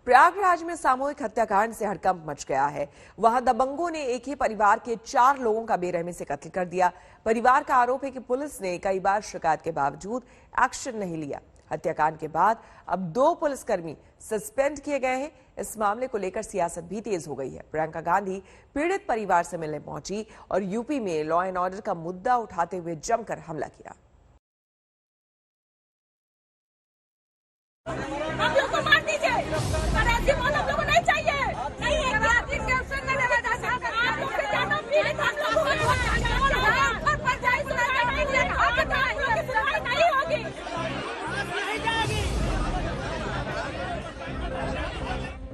प्रयागराज में सामूहिक हत्याकांड से हड़कंप मच गया है। वहां दबंगों ने एक ही परिवार के 4 लोगों का बेरहमी से कत्ल कर दिया। परिवार का आरोप है कि पुलिस ने कई बार शिकायत के बावजूद एक्शन नहीं लिया। हत्याकांड के बाद अब 2 पुलिसकर्मी सस्पेंड किए गए हैं। इस मामले को लेकर सियासत भी तेज हो गई है। प्रियंका गांधी पीड़ित परिवार से मिलने पहुंची और यूपी में लॉ एंड ऑर्डर का मुद्दा उठाते हुए जमकर हमला किया।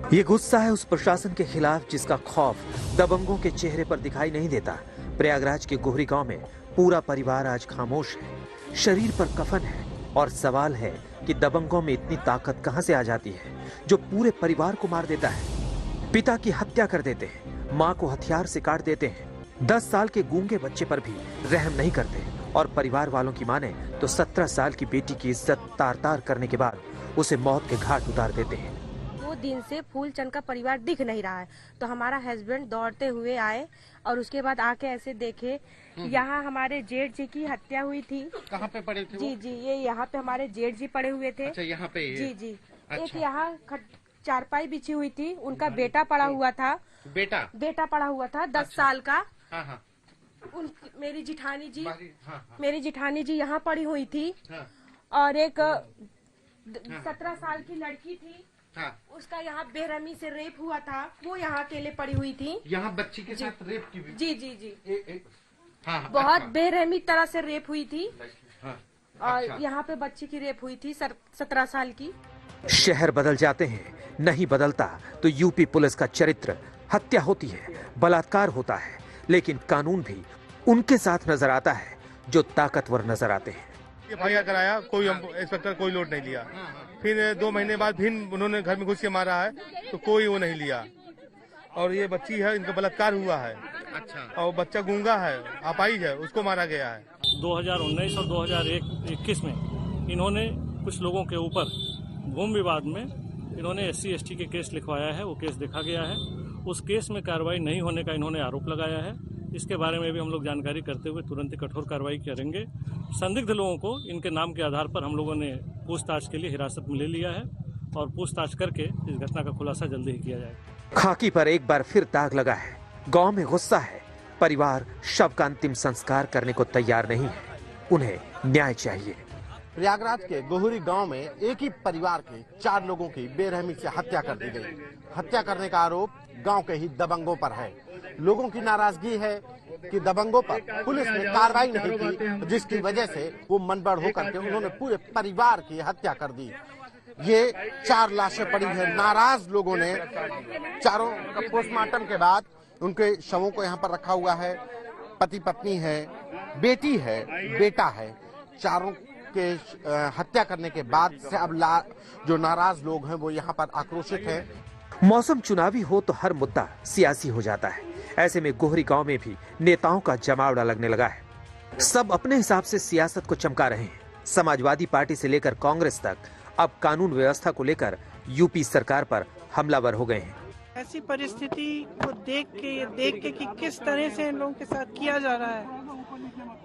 ये गुस्सा है उस प्रशासन के खिलाफ जिसका खौफ दबंगों के चेहरे पर दिखाई नहीं देता। प्रयागराज के गोहरी गांव में पूरा परिवार आज खामोश है, शरीर पर कफन है और सवाल है कि दबंगों में इतनी ताकत कहां से आ जाती है जो पूरे परिवार को मार देता है। पिता की हत्या कर देते हैं, मां को हथियार से काट देते हैं, 10 साल के गूंगे बच्चे पर भी रहम नहीं करते और परिवार वालों की माने तो 17 साल की बेटी की इज्जत तार-तार करने के बाद उसे मौत के घाट उतार देते हैं। दिन से फूलचंद का परिवार दिख नहीं रहा है तो हमारा हस्बैंड दौड़ते हुए आए और उसके बाद आके ऐसे देखे यहाँ हमारे जेठ जी की हत्या हुई थी। कहाँ पे पड़े थे? जी ये यहाँ पे हमारे जेठ जी पड़े हुए थे। अच्छा, यहाँ पे जी अच्छा। एक यहाँ चारपाई बिछी हुई थी, उनका बेटा पड़ा हुआ था। बेटा पड़ा हुआ था 10 साल का। मेरी जिठानी जी यहाँ पड़ी हुई थी और एक 17 साल की लड़की थी। उसका यहाँ बेरहमी से रेप हुआ था, वो यहाँ अकेले पड़ी हुई थी। यहाँ बच्ची के साथ रेप की भी? जी बहुत बेरहमी तरह से रेप हुई थी। और यहाँ पे बच्ची की रेप हुई थी 17 साल की। शहर बदल जाते हैं, नहीं बदलता तो यूपी पुलिस का चरित्र। हत्या होती है, बलात्कार होता है, लेकिन कानून भी उनके साथ नजर आता है जो ताकतवर नजर आते हैं। एफआईआर कराया, कोई इंस्पेक्टर कोई लोड नहीं लिया। फिर 2 महीने बाद फिर उन्होंने घर में घुस के मारा है तो कोई वो नहीं लिया। और ये बच्ची है, इनका बलात्कार हुआ है। अच्छा। और बच्चा गूंगा है, अपाहिज है, उसको मारा गया है। 2019 और 2021 में इन्होंने कुछ लोगों के ऊपर भूमि विवाद में इन्होंने SC/ST के केस लिखवाया है। वो केस देखा गया है, उस केस में कार्रवाई नहीं होने का इन्होंने आरोप लगाया है। इसके बारे में भी हम लोग जानकारी करते हुए तुरंत ही कठोर कार्रवाई करेंगे। संदिग्ध लोगों को इनके नाम के आधार पर हम लोगों ने पूछताछ के लिए हिरासत में ले लिया है और पूछताछ करके इस घटना का खुलासा जल्दी ही किया जाएगा। खाकी पर एक बार फिर दाग लगा है, गांव में गुस्सा है। परिवार शव का अंतिम संस्कार करने को तैयार नहीं है, उन्हें न्याय चाहिए। प्रयागराज के गोहरी गांव में एक ही परिवार के 4 लोगों की बेरहमी से हत्या कर दी गई। हत्या करने का आरोप गांव के ही दबंगों पर है। लोगों की नाराजगी है कि दबंगों पर पुलिस ने कार्रवाई नहीं की, जिसकी वजह से वो मनबड़ होकर के उन्होंने पूरे परिवार की हत्या कर दी। ये 4 लाशें पड़ी हैं। नाराज लोगों ने चारों का पोस्टमार्टम के बाद उनके शवों को यहाँ पर रखा हुआ है। पति पत्नी है, बेटी है, बेटा है। चारों के हत्या करने के बाद से अब जो नाराज लोग हैं वो यहाँ पर आक्रोशित हैं। मौसम चुनावी हो तो हर मुद्दा सियासी हो जाता है। ऐसे में गोहरी गांव में भी नेताओं का जमावड़ा लगने लगा है। सब अपने हिसाब से सियासत को चमका रहे हैं। समाजवादी पार्टी से लेकर कांग्रेस तक अब कानून व्यवस्था को लेकर यूपी सरकार पर हमलावर हो गए हैं। ऐसी परिस्थिति को देख के कि किस तरह से इन लोगों के साथ किया जा रहा है,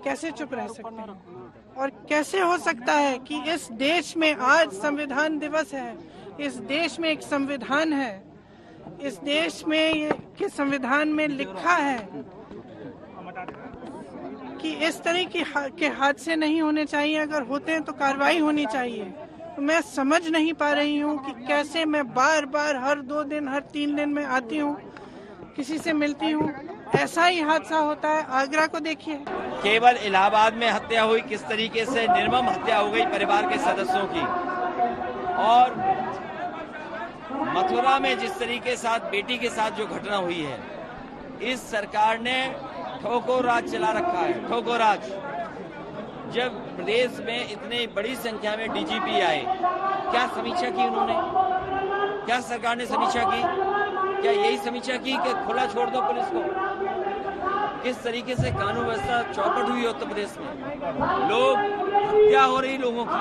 कैसे चुप रह सकते हैं? और कैसे हो सकता है कि इस देश में आज संविधान दिवस है, इस देश में एक संविधान है, इस देश में के संविधान में लिखा है कि इस तरह के हादसे नहीं होने चाहिए, अगर होते हैं तो कार्रवाई होनी चाहिए। तो मैं समझ नहीं पा रही हूँ कि कैसे मैं बार बार हर 2 दिन हर 3 दिन में आती हूँ, किसी से मिलती हूँ, ऐसा ही हादसा होता है। आगरा को देखिए, केवल इलाहाबाद में हत्या हुई, किस तरीके से निर्मम हत्या हो गई परिवार के सदस्यों की, और मथुरा में जिस तरीके से बेटी के साथ जो घटना हुई है। इस सरकार ने ठोको राज चला रखा है, ठोको राज। जब प्रदेश में इतनी बड़ी संख्या में DGP आए, क्या समीक्षा की उन्होंने? क्या सरकार ने समीक्षा की? क्या यही समीक्षा की कि खुला छोड़ दो पुलिस को? किस तरीके से कानून व्यवस्था चौपट हुई उत्तर प्रदेश में, लोग हत्या हो रही लोगों की।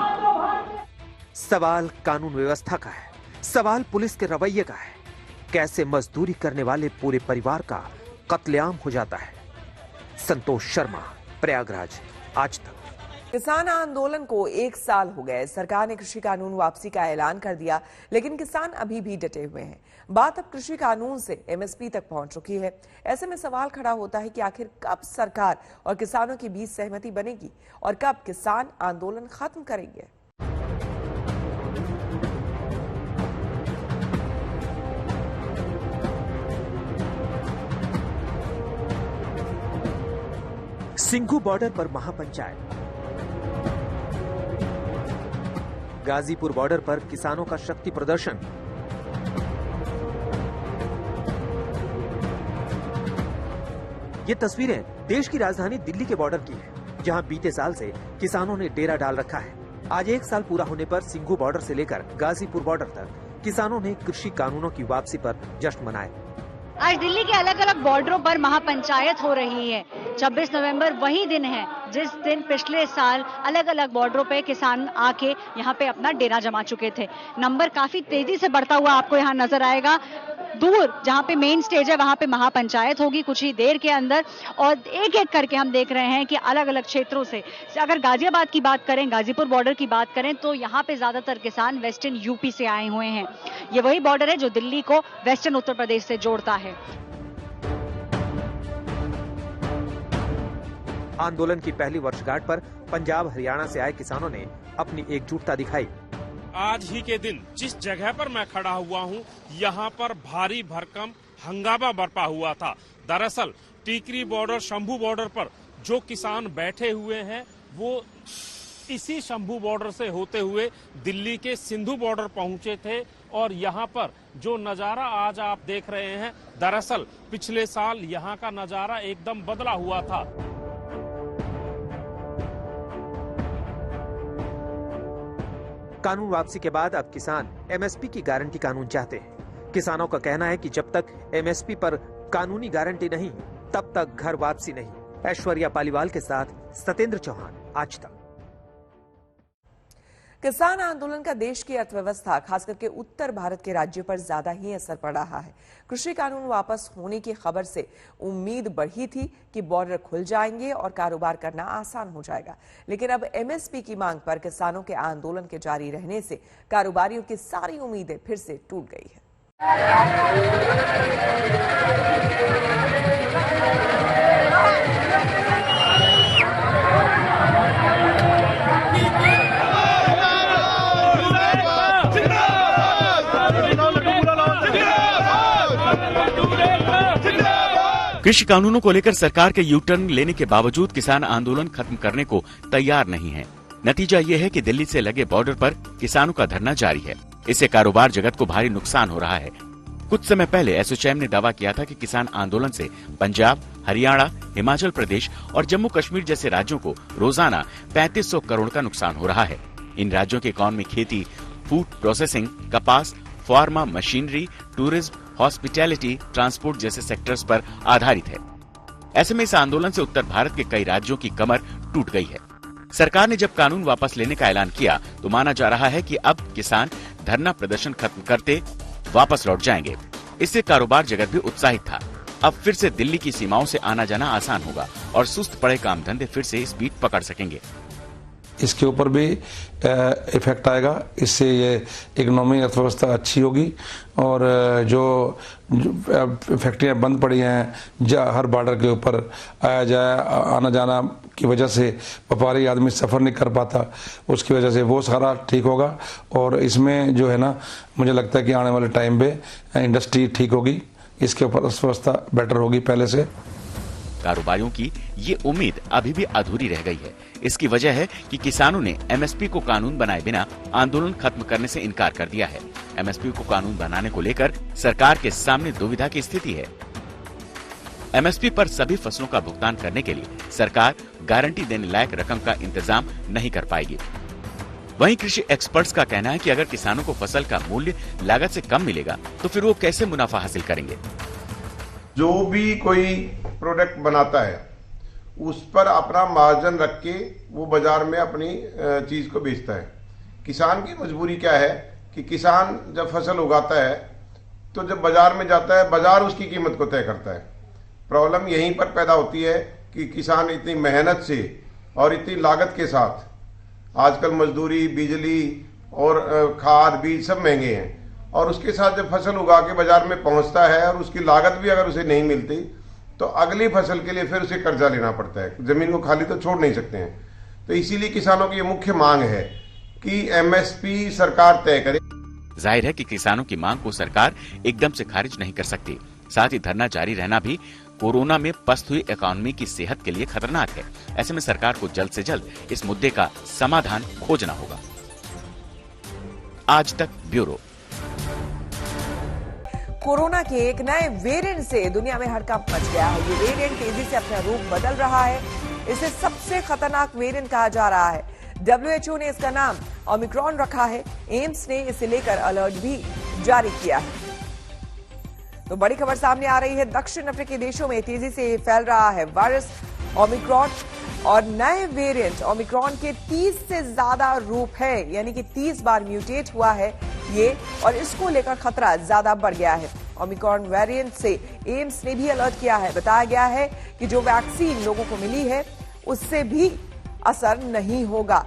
सवाल कानून व्यवस्था का है। सवाल पुलिस के रवैये का है। कैसे मजदूरी करने वाले पूरे परिवार का कत्लेआम हो जाता है। संतोष शर्मा, प्रयागराज, आज तक। किसान आंदोलन को 1 साल हो गए। सरकार ने कृषि कानून वापसी का ऐलान कर दिया, लेकिन किसान अभी भी डटे हुए हैं। बात अब कृषि कानून से एमएसपी तक पहुंच चुकी है। ऐसे में सवाल खड़ा होता है कि आखिर कब सरकार और किसानों के बीच सहमति बनेगी और कब किसान आंदोलन खत्म करेंगे। सिंघू बॉर्डर पर महापंचायत। गाजीपुर बॉर्डर पर किसानों का शक्ति प्रदर्शन। ये तस्वीरें देश की राजधानी दिल्ली के बॉर्डर की हैं, जहां बीते साल से किसानों ने डेरा डाल रखा है। आज 1 साल पूरा होने पर सिंघू बॉर्डर से लेकर गाजीपुर बॉर्डर तक किसानों ने कृषि कानूनों की वापसी पर जश्न मनाए। आज दिल्ली के अलग अलग बॉर्डरों पर महापंचायत हो रही है। 26 नवंबर वही दिन है जिस दिन पिछले साल अलग अलग बॉर्डरों पे किसान आके यहाँ पे अपना डेरा जमा चुके थे। नंबर काफी तेजी से बढ़ता हुआ आपको यहाँ नजर आएगा। दूर जहाँ पे मेन स्टेज है वहाँ पे महापंचायत होगी कुछ ही देर के अंदर, और एक एक करके हम देख रहे हैं कि अलग अलग क्षेत्रों से, अगर गाजियाबाद की बात करें, गाजीपुर बॉर्डर की बात करें, तो यहाँ पे ज्यादातर किसान वेस्टर्न यूपी से आए हुए हैं। ये वही बॉर्डर है जो दिल्ली को वेस्टर्न उत्तर प्रदेश से जोड़ता है। आंदोलन की पहली वर्षगांठ पर पंजाब हरियाणा से आए किसानों ने अपनी एकजुटता दिखाई। आज ही के दिन जिस जगह पर मैं खड़ा हुआ हूं, यहां पर भारी भरकम हंगामा बरपा हुआ था। दरअसल टीकरी बॉर्डर, शंभू बॉर्डर पर जो किसान बैठे हुए हैं वो इसी शंभू बॉर्डर से होते हुए दिल्ली के सिंधु बॉर्डर पहुंचे थे। और यहां पर जो नजारा आज आप देख रहे हैं, दरअसल पिछले साल यहां का नजारा एकदम बदला हुआ था। कानून वापसी के बाद अब किसान एमएसपी की गारंटी कानून चाहते हैं। किसानों का कहना है कि जब तक एमएसपी पर कानूनी गारंटी नहीं, तब तक घर वापसी नहीं। ऐश्वर्या पालीवाल के साथ सतेंद्र चौहान, आज तक। किसान आंदोलन का देश की अर्थव्यवस्था, खास करके उत्तर भारत के राज्यों पर ज्यादा ही असर पड़ रहा है। कृषि कानून वापस होने की खबर से उम्मीद बढ़ी थी कि बॉर्डर खुल जाएंगे और कारोबार करना आसान हो जाएगा, लेकिन अब एमएसपी की मांग पर किसानों के आंदोलन के जारी रहने से कारोबारियों की सारी उम्मीदें फिर से टूट गई है। कृषि कानूनों को लेकर सरकार के यू टर्न लेने के बावजूद किसान आंदोलन खत्म करने को तैयार नहीं है। नतीजा ये है कि दिल्ली से लगे बॉर्डर पर किसानों का धरना जारी है। इससे कारोबार जगत को भारी नुकसान हो रहा है। कुछ समय पहले एसोचैम ने दावा किया था कि किसान आंदोलन से पंजाब, हरियाणा, हिमाचल प्रदेश और जम्मू कश्मीर जैसे राज्यों को रोजाना 3500 करोड़ का नुकसान हो रहा है। इन राज्यों की इकॉनमी खेती, फूड प्रोसेसिंग, कपास, pharma, machinery, tourism, hospitality, transport जैसे सेक्टर्स पर आधारित है। ऐसे में इस आंदोलन से उत्तर भारत के कई राज्यों की कमर टूट गई है। सरकार ने जब कानून वापस लेने का ऐलान किया तो माना जा रहा है कि अब किसान धरना प्रदर्शन खत्म करते वापस लौट जाएंगे। इससे कारोबार जगत भी उत्साहित था। अब फिर से दिल्ली की सीमाओं से आना जाना आसान होगा और सुस्त पड़े काम धंधे फिर से स्पीड पकड़ सकेंगे। इसके ऊपर भी इफेक्ट आएगा। इससे ये इकोनॉमी अर्थव्यवस्था अच्छी होगी और जो फैक्ट्रियां बंद पड़ी हैं हर बॉर्डर के ऊपर आया जाए आना जाना की वजह से व्यापारी आदमी सफ़र नहीं कर पाता, उसकी वजह से वो सारा ठीक होगा। और इसमें जो है ना, मुझे लगता है कि आने वाले टाइम पे इंडस्ट्री ठीक होगी, इसके ऊपर अर्थव्यवस्था बेटर होगी पहले से। कारोबारियों की ये उम्मीद अभी भी अधूरी रह गई है। इसकी वजह है कि किसानों ने एमएसपी को कानून बनाए बिना आंदोलन खत्म करने से इनकार कर दिया है। एमएसपी को कानून बनाने को लेकर सरकार के सामने दुविधा की स्थिति है। एमएसपी पर सभी फसलों का भुगतान करने के लिए सरकार गारंटी देने लायक रकम का इंतजाम नहीं कर पाएगी। वहीं कृषि एक्सपर्ट्स का कहना है कि अगर किसानों को फसल का मूल्य लागत से कम मिलेगा तो फिर वो कैसे मुनाफा हासिल करेंगे। जो भी कोई प्रोडक्ट बनाता है उस पर अपना मार्जिन रख के वो बाजार में अपनी चीज को बेचता है। किसान की मजबूरी क्या है कि किसान जब फसल उगाता है तो जब बाजार में जाता है, बाजार उसकी कीमत को तय करता है। प्रॉब्लम यहीं पर पैदा होती है कि किसान इतनी मेहनत से और इतनी लागत के साथ, आजकल मजदूरी, बिजली और खाद, बीज सब महंगे हैं, और उसके साथ जब फसल उगा के बाजार में पहुंचता है और उसकी लागत भी अगर उसे नहीं मिलती तो अगली फसल के लिए फिर उसे कर्जा लेना पड़ता है। जमीन को खाली तो छोड़ नहीं सकते हैं। तो इसीलिए किसानों की ये मुख्य मांग है कि एमएसपी सरकार तय करे। जाहिर है कि किसानों की मांग को सरकार एकदम से खारिज नहीं कर सकती। साथ ही धरना जारी रहना भी कोरोना में पस्त हुई इकोनॉमी की सेहत के लिए खतरनाक है। ऐसे में सरकार को जल्द से जल्द इस मुद्दे का समाधान खोजना होगा। आज तक ब्यूरो। कोरोना के एक नए वेरिएंट से दुनिया में हड़कंप मच गया है। ये वेरिएंट तेजी से अपना रूप बदल रहा है। इसे सबसे खतरनाक वेरिएंट कहा जा रहा है। WHO ने इसका नाम ओमिक्रॉन रखा है। एम्स ने इसे लेकर अलर्ट भी जारी किया है। तो बड़ी खबर सामने आ रही है। दक्षिण अफ्रीकी देशों में तेजी से फैल रहा है वायरस ओमिक्रॉन, और नए वेरिएंट ओमिक्रॉन के 30 से ज्यादा रूप है, यानी कि 30 बार म्यूटेट हुआ है ये, और इसको लेकर खतरा ज्यादा बढ़ गया है। ओमिक्रॉन वेरिएंट से एम्स ने भी अलर्ट किया है। बताया गया है कि जो वैक्सीन लोगों को मिली है उससे भी असर नहीं होगा।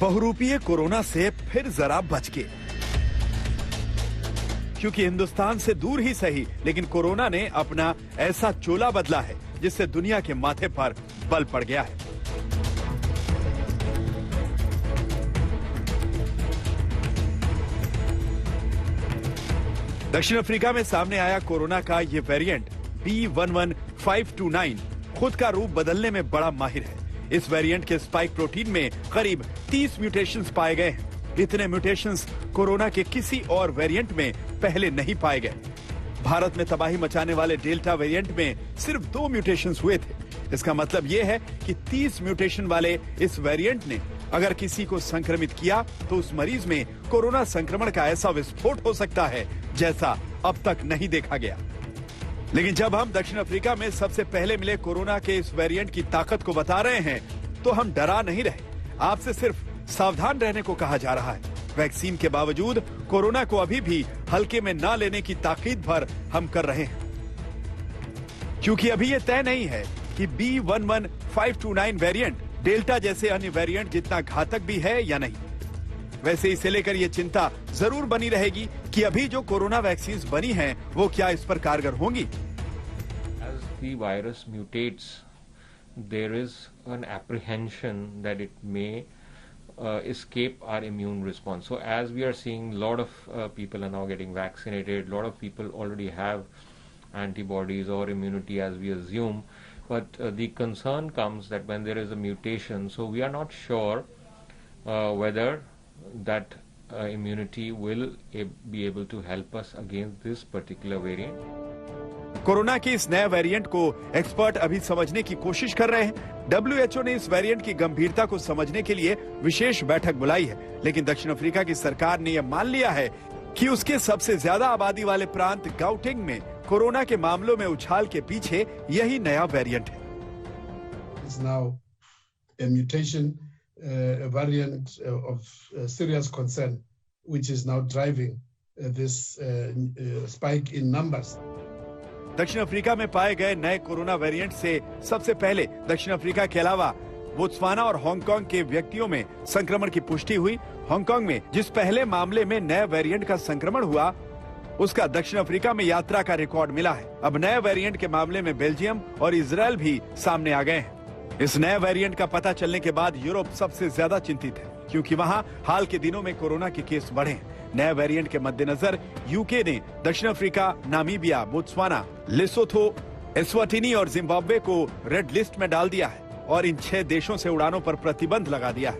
बहुरूपीय कोरोना से फिर जरा बच के, क्योंकि हिंदुस्तान से दूर ही सही लेकिन कोरोना ने अपना ऐसा चोला बदला है जिससे दुनिया के माथे पर बल पड़ गया है। दक्षिण अफ्रीका में सामने आया कोरोना का ये वेरिएंट B11529 खुद का रूप बदलने में बड़ा माहिर है। इस वेरिएंट के स्पाइक प्रोटीन में करीब 30 म्यूटेशंस पाए गए हैं। इतने म्यूटेशंस कोरोना के किसी और वेरिएंट में पहले नहीं पाए गए। भारत में तबाही मचाने वाले डेल्टा वेरिएंट में सिर्फ 2 म्यूटेशंस हुए थे। इसका मतलब यह है कि 30 म्यूटेशन वाले इस वेरिएंट ने अगर किसी को संक्रमित किया तो उस मरीज में कोरोना संक्रमण का ऐसा विस्फोट हो सकता है जैसा अब तक नहीं देखा गया। लेकिन जब हम दक्षिण अफ्रीका में सबसे पहले मिले कोरोना के इस वेरिएंट की ताकत को बता रहे हैं तो हम डरा नहीं रहे। आपसे सिर्फ सावधान रहने को कहा जा रहा है। वैक्सीन के बावजूद कोरोना को अभी भी हल्के में ना लेने की ताकीद भर हम कर रहे हैं, क्योंकि अभी ये तय नहीं है कि B11529 वेरिएंट डेल्टा जैसे अन्य वेरिएंट जितना घातक भी है या नहीं। वैसे इसे लेकर ये चिंता जरूर बनी रहेगी कि अभी जो कोरोना वैक्सीन बनी हैं वो क्या इस पर कारगर होंगी। As the virus mutates, there is an apprehension that it may escape our immune response. So as we are seeing, a lot of people are now getting vaccinated. A lot of people already have antibodies or immunity, as we assume. But the concern comes that when there is a mutation, so we are not sure whether that immunity will be able to help us against this particular variant. Corona के इस नए variant को expert अभी समझने की कोशिश कर रहे हैं। WHO ने इस वेरिएंट की गंभीरता को समझने के लिए विशेष बैठक बुलाई है, लेकिन दक्षिण अफ्रीका की सरकार ने यह मान लिया है कि उसके सबसे ज्यादा आबादी वाले प्रांत गाउटेंग में कोरोना के मामलों में उछाल के पीछे यही नया वेरिएंट है। It's now a mutation, a variant of serious concern, which is now driving this spike in numbers. दक्षिण अफ्रीका में पाए गए नए कोरोना वेरिएंट से सबसे पहले दक्षिण अफ्रीका के अलावा बोत्सवाना और हांगकांग के व्यक्तियों में संक्रमण की पुष्टि हुई। हांगकांग में जिस पहले मामले में नए वेरिएंट का संक्रमण हुआ उसका दक्षिण अफ्रीका में यात्रा का रिकॉर्ड मिला है। अब नए वेरिएंट के मामले में बेल्जियम और इजराइल भी सामने आ गए हैं। इस नए वेरिएंट का पता चलने के बाद यूरोप सबसे ज्यादा चिंतित है, क्योंकि वहां हाल के दिनों में कोरोना के केस बढ़े हैं। नए वेरिएंट के मद्देनजर यूके ने दक्षिण अफ्रीका, नामीबिया, बोत्सवाना, लेसोथो, एस्वाटिनी और जिम्बाब्वे को रेड लिस्ट में डाल दिया है और इन 6 देशों से उड़ानों पर प्रतिबंध लगा दिया है।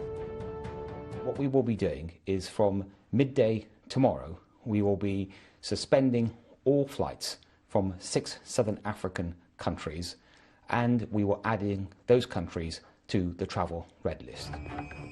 What we will be doing is from midday tomorrow, we will be suspending all flights from 6 southern African countries, and we will adding those countries to the travel red list.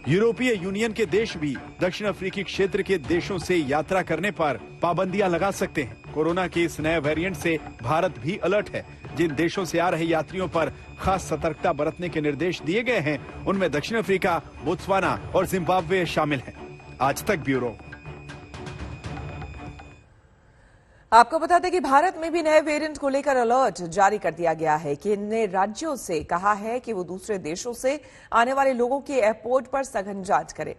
यूरोपीय यूनियन के देश भी दक्षिण अफ्रीकी क्षेत्र के देशों से यात्रा करने पर पाबंदियां लगा सकते हैं। कोरोना के इस नए वेरिएंट से भारत भी अलर्ट है। जिन देशों से आ रहे यात्रियों पर खास सतर्कता बरतने के निर्देश दिए गए हैं, उनमें दक्षिण अफ्रीका, बोत्सवाना और जिम्बाब्वे शामिल हैं। आज तक ब्यूरो। आपको बता दें कि भारत में भी नए वेरिएंट को लेकर अलर्ट जारी कर दिया गया है। केंद्र ने राज्यों से कहा है कि वो दूसरे देशों से आने वाले लोगों की एयरपोर्ट पर सघन जांच करें।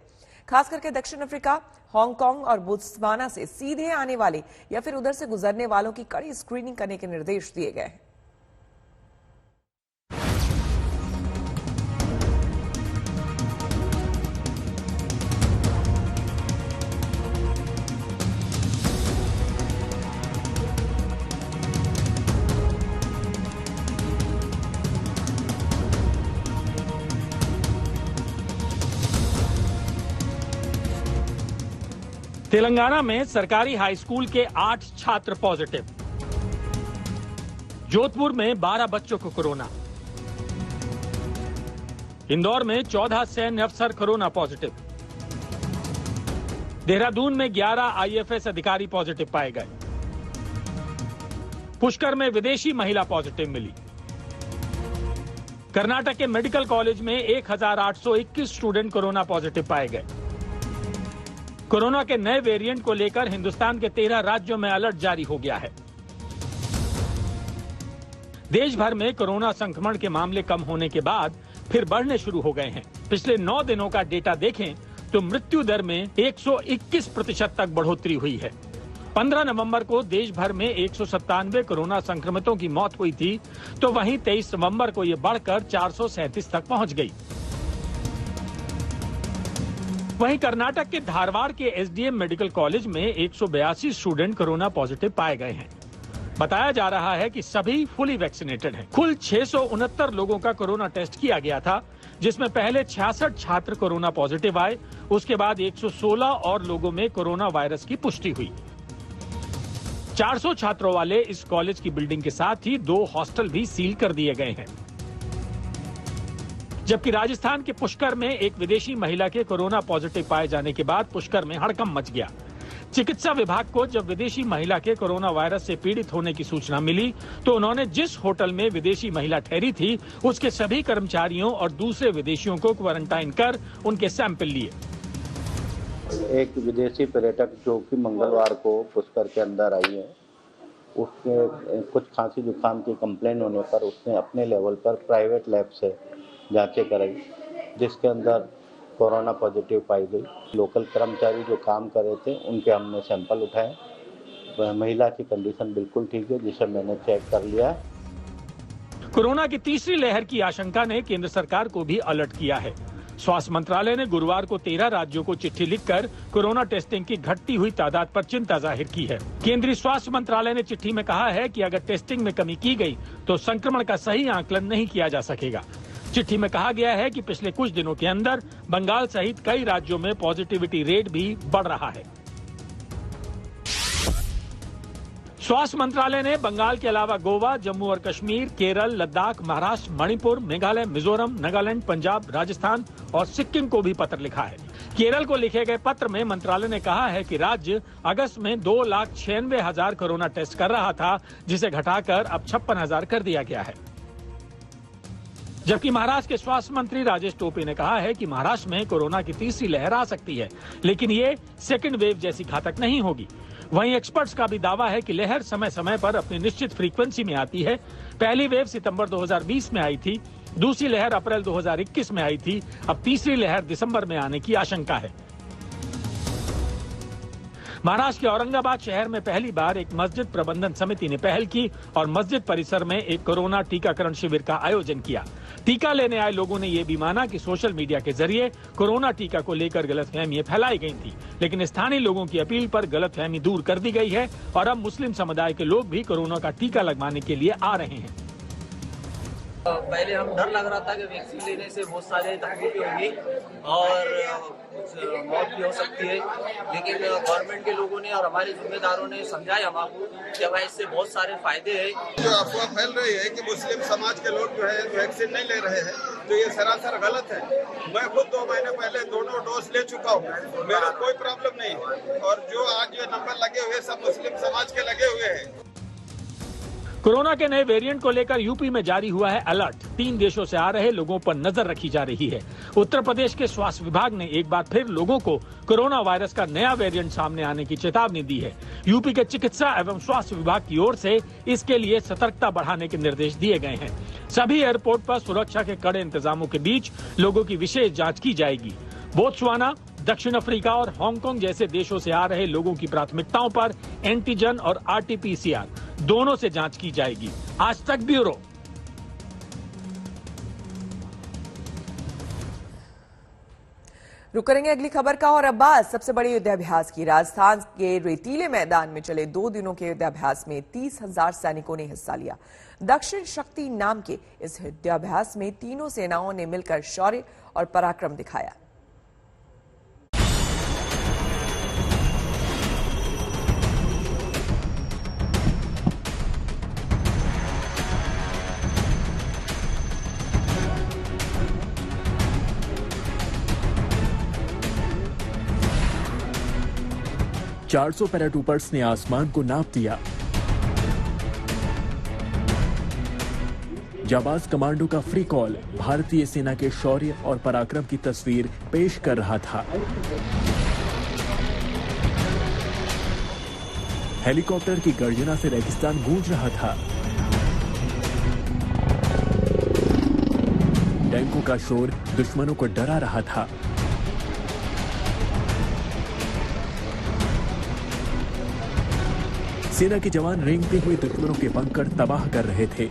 खास करके दक्षिण अफ्रीका, हांगकांग और बोत्सवाना से सीधे आने वाले या फिर उधर से गुजरने वालों की कड़ी स्क्रीनिंग करने के निर्देश दिए गए हैं। तेलंगाना में सरकारी हाई स्कूल के 8 छात्र पॉजिटिव। जोधपुर में 12 बच्चों को कोरोना। इंदौर में 14 सैन्य अफसर कोरोना पॉजिटिव। देहरादून में 11 आईएफएस अधिकारी पॉजिटिव पाए गए। पुष्कर में विदेशी महिला पॉजिटिव मिली। कर्नाटक के मेडिकल कॉलेज में 1821 स्टूडेंट कोरोना पॉजिटिव पाए गए। कोरोना के नए वेरिएंट को लेकर हिंदुस्तान के 13 राज्यों में अलर्ट जारी हो गया है। देश भर में कोरोना संक्रमण के मामले कम होने के बाद फिर बढ़ने शुरू हो गए हैं। पिछले 9 दिनों का डेटा देखें तो मृत्यु दर में 121% तक बढ़ोतरी हुई है। 15 नवंबर को देश भर में 197 कोरोना संक्रमितों की मौत हुई थी, तो वहीं 23 नवंबर को यह बढ़कर 437 तक पहुंच गई। वहीं कर्नाटक के धारवाड़ के एसडीएम मेडिकल कॉलेज में 182 स्टूडेंट कोरोना पॉजिटिव पाए गए हैं। बताया जा रहा है कि सभी फुली वैक्सीनेटेड हैं। कुल 669 लोगों का कोरोना टेस्ट किया गया था, जिसमें पहले 66 छात्र कोरोना पॉजिटिव आए। उसके बाद 116 और लोगों में कोरोना वायरस की पुष्टि हुई। 400 छात्रों वाले इस कॉलेज की बिल्डिंग के साथ ही 2 हॉस्टल भी सील कर दिए गए हैं। जबकि राजस्थान के पुष्कर में एक विदेशी महिला के कोरोना पॉजिटिव पाए जाने के बाद पुष्कर में हड़कंप मच गया। चिकित्सा विभाग को जब विदेशी महिला के कोरोना वायरस से पीड़ित होने की सूचना मिली, तो उन्होंने जिस होटल में विदेशी महिला ठहरी थी, उसके सभी कर्मचारियों और दूसरे विदेशियों को क्वारंटाइन कर उनके सैंपल लिए। एक विदेशी पर्यटक जो कि मंगलवार को पुष्कर के अंदर आई है, उसके कुछ खांसी जुकाम की कंप्लेन होने पर उसने अपने लेवल पर प्राइवेट लैब से जांचें कराई, जिसके अंदर कोरोना पॉजिटिव पाई गई। लोकल कर्मचारी जो काम कर रहे थे उनके हमने सैंपल उठाए। महिला की कंडीशन बिल्कुल ठीक है, जिसे मैंने चेक कर लिया। कोरोना की तीसरी लहर की आशंका ने केंद्र सरकार को भी अलर्ट किया है। स्वास्थ्य मंत्रालय ने गुरुवार को 13 राज्यों को चिट्ठी लिखकर कोरोना टेस्टिंग की घटती हुई तादाद पर चिंता जाहिर की है। केंद्रीय स्वास्थ्य मंत्रालय ने चिट्ठी में कहा है कि अगर टेस्टिंग में कमी की गई तो संक्रमण का सही आकलन नहीं किया जा सकेगा। चिट्ठी में कहा गया है कि पिछले कुछ दिनों के अंदर बंगाल सहित कई राज्यों में पॉजिटिविटी रेट भी बढ़ रहा है। स्वास्थ्य मंत्रालय ने बंगाल के अलावा गोवा, जम्मू और कश्मीर, केरल, लद्दाख, महाराष्ट्र, मणिपुर, मेघालय, मिजोरम, नागालैंड, पंजाब, राजस्थान और सिक्किम को भी पत्र लिखा है। केरल को लिखे गए पत्र में मंत्रालय ने कहा है कि राज्य अगस्त में 2,96,000 कोरोना टेस्ट कर रहा था, जिसे घटाकर अब 56,000 कर दिया गया है। जबकि महाराष्ट्र के स्वास्थ्य मंत्री राजेश टोपे ने कहा है कि महाराष्ट्र में कोरोना की तीसरी लहर आ सकती है, लेकिन ये सेकंड वेव जैसी घातक नहीं होगी। वहीं एक्सपर्ट्स का भी दावा है कि लहर समय समय पर अपनी निश्चित फ्रीक्वेंसी में आती है। पहली वेव सितंबर 2020 में आई थी, दूसरी लहर अप्रैल 2021 में आई थी, अब तीसरी लहर दिसंबर में आने की आशंका है। महाराष्ट्र के औरंगाबाद शहर में पहली बार एक मस्जिद प्रबंधन समिति ने पहल की और मस्जिद परिसर में एक कोरोना टीकाकरण शिविर का आयोजन किया। टीका लेने आए लोगों ने यह भी माना कि सोशल मीडिया के जरिए कोरोना टीका को लेकर गलतफहमियां फैलाई गई थी, लेकिन स्थानीय लोगों की अपील पर गलतफहमी दूर कर दी गई है और अब मुस्लिम समुदाय के लोग भी कोरोना का टीका लगवाने के लिए आ रहे हैं। पहले हम डर लग रहा था कि वैक्सीन लेने से बहुत सारे तकलीफें होंगी और मौत भी हो सकती है, लेकिन गवर्नमेंट के लोगों ने और हमारे जिम्मेदारों ने समझाया हमको कि भाई इससे बहुत सारे फायदे हैं। जो अफवाह फैल रही है कि मुस्लिम समाज के लोग जो है वैक्सीन नहीं ले रहे हैं, तो ये सरासर गलत है। मैं खुद 2 महीने पहले दोनों डोज ले चुका हूँ, मेरा कोई प्रॉब्लम नहीं है। और जो आज ये नंबर लगे हुए सब मुस्लिम समाज के लगे हुए हैं। कोरोना के नए वेरिएंट को लेकर यूपी में जारी हुआ है अलर्ट। 3 देशों से आ रहे लोगों पर नजर रखी जा रही है। उत्तर प्रदेश के स्वास्थ्य विभाग ने एक बार फिर लोगों को कोरोना वायरस का नया वेरिएंट सामने आने की चेतावनी दी है। यूपी के चिकित्सा एवं स्वास्थ्य विभाग की ओर से इसके लिए सतर्कता बढ़ाने के निर्देश दिए गए हैं। सभी एयरपोर्ट पर सुरक्षा के कड़े इंतजामों के बीच लोगों की विशेष जाँच की जाएगी। बोत्सवाना, दक्षिण अफ्रीका और हांगकांग जैसे देशों से आ रहे लोगों की प्राथमिकताओं पर एंटीजन और RT-PCR दोनों से जांच की जाएगी। आज तक ब्यूरो। रुक करेंगे अगली खबर का और अब बात सबसे बड़े युद्धाभ्यास की। राजस्थान के रेतीले मैदान में चले 2 दिनों के युद्धाभ्यास में 30,000 सैनिकों ने हिस्सा लिया। दक्षिण शक्ति नाम के इस युद्धाभ्यास में तीनों सेनाओं ने मिलकर शौर्य और पराक्रम दिखाया। चार 400 पैराट्रूपर्स ने आसमान को नाप दिया। जाबाज कमांडो का फ्री कॉल भारतीय सेना के शौर्य और पराक्रम की तस्वीर पेश कर रहा था। हेलीकॉप्टर की गर्जना से रेगिस्तान गूंज रहा था। टैंकों का शोर दुश्मनों को डरा रहा था। सेना के जवान रेंगते हुए दुश्मनों के बंकर तबाह कर रहे थे।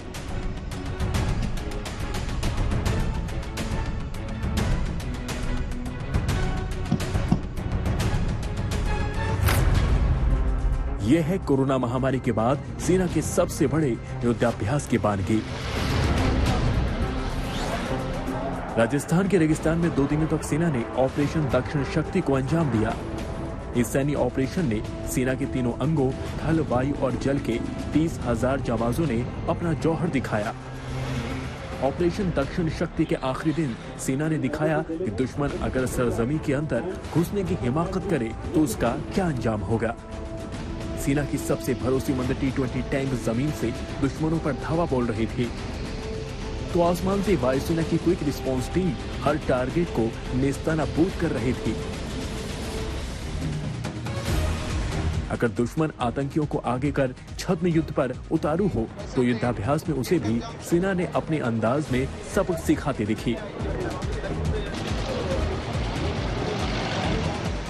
यह है कोरोना महामारी के बाद सेना के सबसे बड़े युद्धाभ्यास की बानगी। राजस्थान के रेगिस्तान में 2 दिनों तक सेना ने ऑपरेशन दक्षिण शक्ति को अंजाम दिया। इस सैन्य ऑपरेशन ने सेना के तीनों अंगों थल, वायु और जल के 30,000 जाबाजों ने अपना जौहर दिखाया। ऑपरेशन दक्षिण शक्ति के आखिरी दिन सेना ने दिखाया कि दुश्मन अगर सरजमी के अंदर घुसने की हिमाकत करे तो उसका क्या अंजाम होगा। सेना की सबसे भरोसेमंद T-20 टैंक जमीन से दुश्मनों पर धावा बोल रही थी, तो आसमान से वायुसेना की क्विक रिस्पांस टीम हर टारगेट को नेस्तनाबूद कर रही थी। अगर दुश्मन आतंकियों को आगे कर छद्म युद्ध पर उतारू हो तो युद्धाभ्यास में उसे भी सेना ने अपने अंदाज में सबक सिखाती दिखी।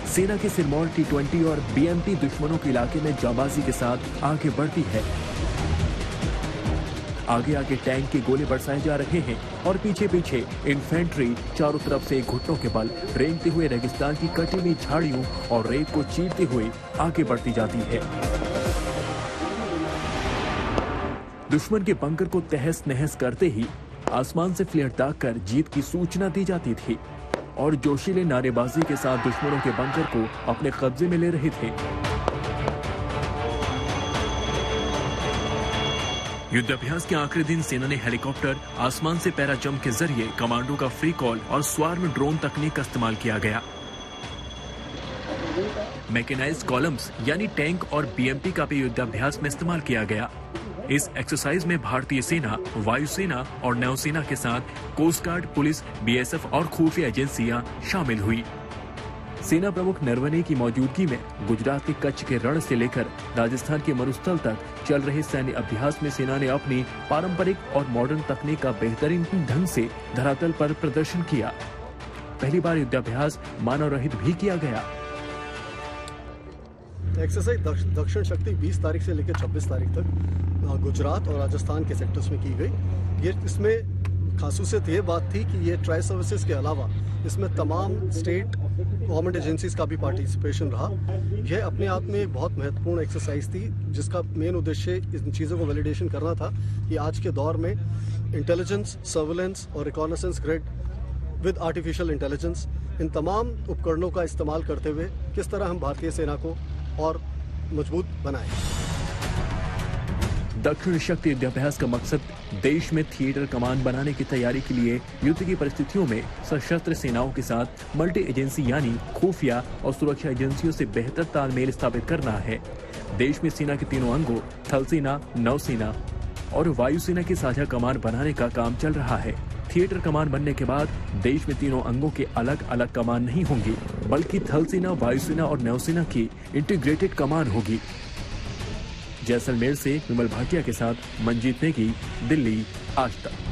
सेना की सिरमौर T-20 और BMP दुश्मनों के इलाके में जाबाजी के साथ आगे बढ़ती है। आगे आगे टैंक के गोले बरसाए जा रहे हैं और पीछे पीछे इन्फेंट्री चारों तरफ से घुटनों के बल रेंगते हुए रेगिस्तान की कटी हुई झाड़ियों और रेत को चीरते हुए आगे बढ़ती जाती है। दुश्मन के बंकर को तहस नहस करते ही आसमान से फ्लेयर दागकर जीत की सूचना दी जाती थी और जोशीले नारेबाजी के साथ दुश्मनों के बंकर को अपने कब्जे में ले रहे थे। युद्धाभ्यास के आखिरी दिन सेना ने हेलीकॉप्टर, आसमान से पैरा जंप के जरिए कमांडो का फ्री कॉल और स्वार्म ड्रोन तकनीक का इस्तेमाल किया गया। मैकेनाइज्ड कॉलम्स यानी टैंक और BMP का भी युद्धाभ्यास में इस्तेमाल किया गया। इस एक्सरसाइज में भारतीय सेना, वायुसेना और नौसेना के साथ कोस्ट गार्ड, पुलिस, BSF और खुफिया एजेंसियां शामिल हुई। सेना प्रमुख नरवणे की मौजूदगी में गुजरात के कच्छ के रण से लेकर राजस्थान के मरुस्थल तक चल रहे सैन्य अभ्यास में सेना ने अपनी पारंपरिक और मॉडर्न तकनीक का बेहतरीन ढंग से धरातल पर प्रदर्शन किया। पहली बार युद्धाभ्यास मानव रहित भी किया गया। एक्सरसाइज दक्षिण शक्ति 20 तारीख से लेकर 26 तारीख तक गुजरात और राजस्थान के सेक्टर्स में की गई। इसमें खासूसियत ये बात थी कि ये ट्राई सर्विसेज के अलावा इसमें तमाम स्टेट गवर्नमेंट एजेंसीज का भी पार्टिसिपेशन रहा। यह अपने आप में एक बहुत महत्वपूर्ण एक्सरसाइज थी, जिसका मेन उद्देश्य इन चीज़ों को वैलिडेशन करना था कि आज के दौर में इंटेलिजेंस, सर्विलेंस और reconnaissance grid with artificial intelligence, इन तमाम उपकरणों का इस्तेमाल करते हुए किस तरह हम भारतीय सेना को और मजबूत बनाएं। दक्षिण शक्ति युद्धाभ्यास का मकसद देश में थिएटर कमान बनाने की तैयारी के लिए युद्ध की परिस्थितियों में सशस्त्र सेनाओं के साथ मल्टी एजेंसी यानी खुफिया और सुरक्षा एजेंसियों से बेहतर तालमेल स्थापित करना है। देश में सेना के तीनों अंगों थल सेना, नौसेना और वायुसेना की साझा कमान बनाने का काम चल रहा है। थिएटर कमान बनने के बाद देश में तीनों अंगों के अलग अलग कमान नहीं होंगी, बल्कि थल सेना, वायुसेना और नौसेना की इंटीग्रेटेड कमान होगी। जैसलमेर से विमल भाटिया के साथ मंजीत नेगी, दिल्ली, आज तक।